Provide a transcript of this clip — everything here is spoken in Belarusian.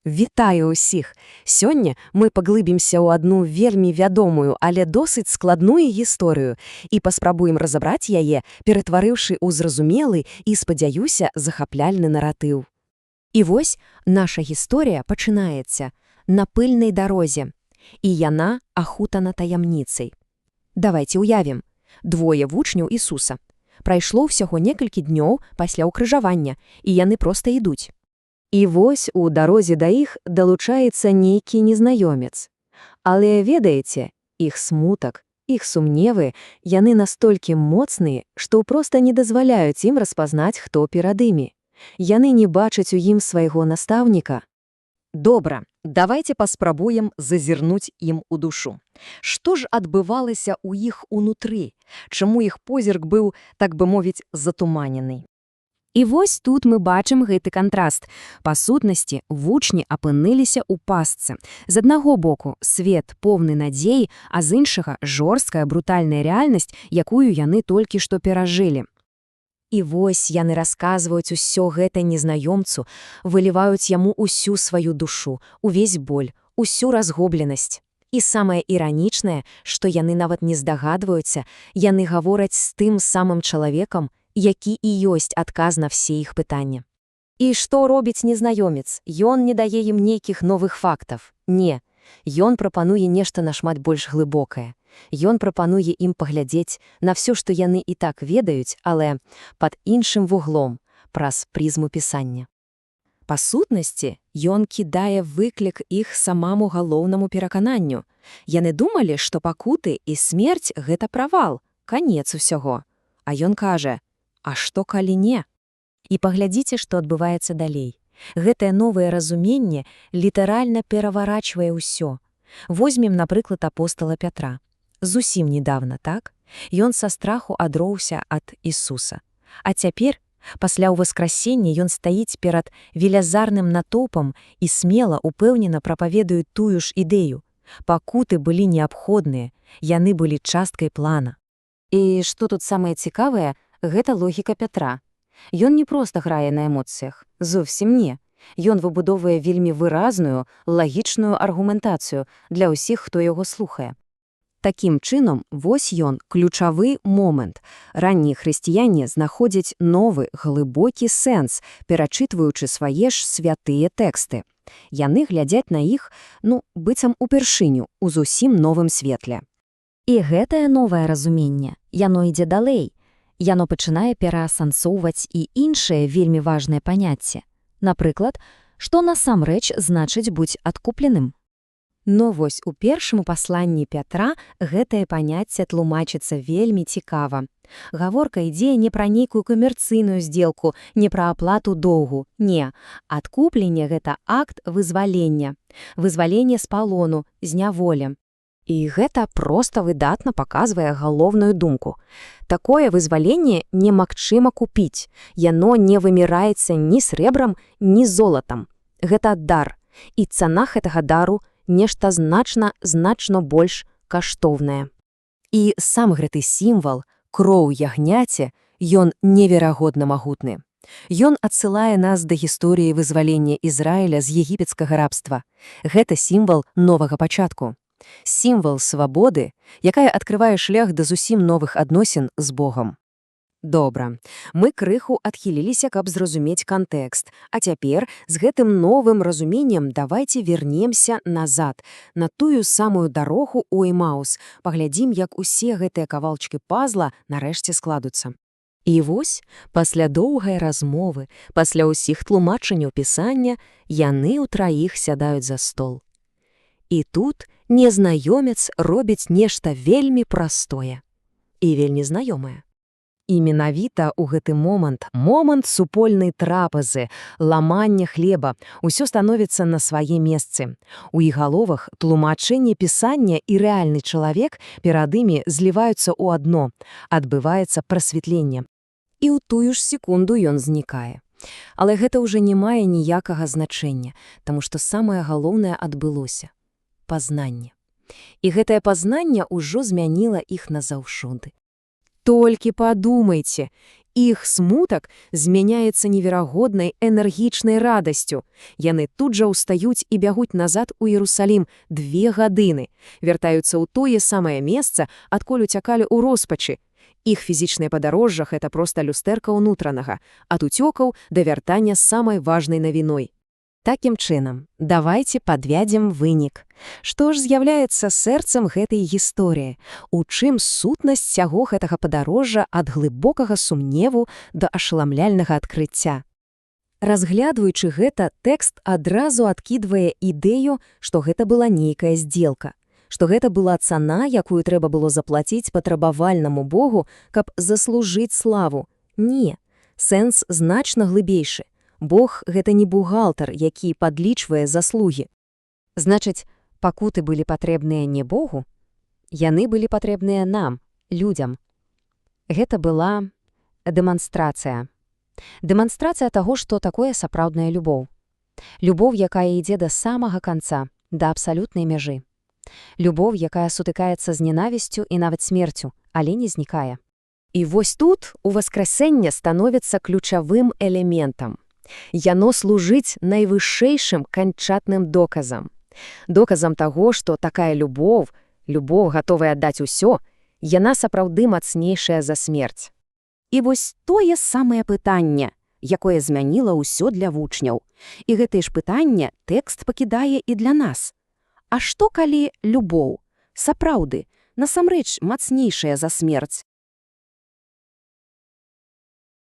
Вітаю ўсіх! Сёння мы паглыбімся ў адну вельмі вядомую, але досыць складную гісторыю і паспрабуем разабраць яе, ператварыўшы ў зразумелы і, спадзяюся, захапляльны наратыў. І вось наша гісторыя пачынаецца на пыльнай дарозе, і яна ахутана таямніцай. Давайце ўявім. Двое вучняў Ісуса. Прайшло ўсяго некалькі днёў пасля ўкрыжавання, і яны проста ідуць. І вось у дарозе да іх далучаецца нейкі незнаёмец. Але ведаеце, іх смутак, іх сумневы, яны настолькі моцныя, што проста не дазваляюць ім распазнаць, хто перад імі. Яны не бачаць у ім свайго настаўніка. Добра, давайце паспрабуем зазірнуць ім у душу. Што ж адбывалася ў іх унутры? Чаму іх позірк быў, так бы мовіць, затуманены? І вось тут мы бачым гэты кантраст. Па сутнасці, вучні апынуліся ў пастцы. З аднаго боку свет поўны надзеі, а з іншага жорсткая брутальная рэальнасць, якую яны толькі што перажылі. І вось яны расказваюць усё гэта незнаёмцу, выліваюць яму ўсю сваю душу, увесь боль, усю разгубленасць. І самае іранічнае, што яны нават не здагадваюцца, яны гавораць з тым самым чалавекам, які і ёсць адказ на все іх пытанні. І што робіць незнаёмец? Ён не дае ім нейкіх новых фактаў. Не, ён прапануе нешта нашмат больш глыбокае. Ён прапануе ім паглядзець на ўсё, што яны і так ведаюць, але пад іншым вуглом, праз прызму пісання. Па сутнасці, ён кідае выклік іх самаму галоўнаму перакананню. Яны думалі, што пакуты і смерць – гэта правал, канец усяго. А ён кажа: а што калі не? І паглядзіце, што адбываецца далей. Гэтае новае разуменне літаральна пераварачвае ўсё. Возьмем, напрыклад, апостала Пятра. Зусім недавно, так? Ён са страху адроўся ад Ісуса. А цяпер, пасля ўваскрасення, ён стаіць перад велязарным натоўпам і смела, упэўнена прапаведуе тую ж ідэю. Пакуты былі неабходныя, яны былі часткай плана. І што тут самае цікавае, гэта логіка Пятра. Ён не проста грае на эмоцыях, зовсім не. Ён выбудоўвае вельмі выразную, лагічную аргументацыю для ўсіх, хто яго слухае. Такім чынам, вось ён, ключавы момант. Раннія хрысціяне знаходзяць новы, глыбокі сэнс, перачытваючы свае ж святыя тэксты. Яны глядзяць на іх, быццам упершыню, у зусім новым светле. І гэтае новае разуменне, яно ідзе далей. Яно пачынае пераасэнсоўваць і іншыя вельмі важныя паняцці. Напрыклад, што насамрэч значыць быць адкупленым. Но вось у першым пасланні Пятра гэтае паняцце тлумачыцца вельмі цікава. Гаворка ідзе не пра нейкую камерцыйную здзелку, не пра аплату доўгу. Не, адкупленне – гэта акт вызвалення. Вызвалення з палону, з няволі. І гэта проста выдатна паказвае галоўную думку. Такое вызваленне немагчыма купіць. Яно не выміраецца ні срэбрам, ні золатам. Гэта дар. І цана гэтага дару нешта значна больш каштоўнае. І сам гэты сімвал, кроў ягняці, ён неверагодна магутны. Ён адсылае нас да гісторыі вызвалення Ізраіля з егіпецкага рабства. Гэта сімвал новага пачатку. Сімвал свабоды, якая адкрывае шлях да зусім новых адносін з Богам. Добра, мы крыху адхіліліся, каб зразумець кантэкст, а цяпер з гэтым новым разуменнем давайце вернемся назад, на тую самую дарогу ў Эмаус, паглядзім, як усе гэтыя кавалчыкі пазла нарэшце складуцца. І вось, пасля доўгай размовы, пасля ўсіх тлумачанняў пісання, яны ўтраіх сядаюць за стол. І тут незнаёмец робіць нешта вельмі простое і вельмі знаёмае. І менавіта ў гэты момант супольнай трапезы, ламання хлеба, усё становіцца на свае месцы. У іх галовах тлумачэнне пісання і рэальны чалавек перад імі зліваюцца ў адно, адбываецца прасвятленне. І ў тую ж секунду ён знікае. Але гэта ўжо не мае ніякага значэння, таму што самае галоўнае адбылося – пазнанне. І гэтае пазнанне ўжо змяніла іх назаўсёды. Толькі падумайце, Іх смутак змяняецца неверагоднай энергічнай радасцю. Яны тут жа ўстаюць і бягуць назад у Іерусалім 2 гадыны, вяртаюцца ў тое самае месца, адкуль уцякалі ў роспачы. Іх фізічнае падарожжа – гэта проста люстэрка ўнутранага, ад уцёкаў да вяртання з самай важнай навіной. Такім чынам, давайце падвядзем вынік. Што ж з'яўляецца сэрцам гэтай гісторыі? У чым сутнасць сяго гэтага падарожжа ад глыбокага сумневу да ашаламляльнага адкрыцця? Разглядваючы гэта, тэкст адразу адкідвае ідэю, што гэта была нейкая здзелка, што гэта была цана, якую трэба было заплаціць патрабавальнаму Богу, каб заслужыць славу. Не, сэнс значна глыбейшы. Бог – гэта не бухгалтар, які падлічвае заслугі. Значыць, пакуты былі патрэбныя не Богу, яны былі патрэбныя нам, людзям. Гэта была дэманстрацыя. Дэманстрацыя таго, што такое сапраўдная любоў. Любоў, якая ідзе да самага канца, да абсалютнай мяжы. Любоў, якая сутыкаецца з ненавісцю і нават смерцю, але не знікае. І вось тут уваскрэсэнне становіцца ключавым элементам. Яно служыць найвышэйшым канчатным доказам. Доказам таго, што такая любоў гатовая аддаць усё, яна сапраўды мацнейшая за смерць. І вось тое самае пытанне, якое змяніла ўсё для вучняў. І гэтае ж пытанне тэкст пакідае і для нас. А што калі любоў, сапраўды, насамрэч мацнейшая за смерць?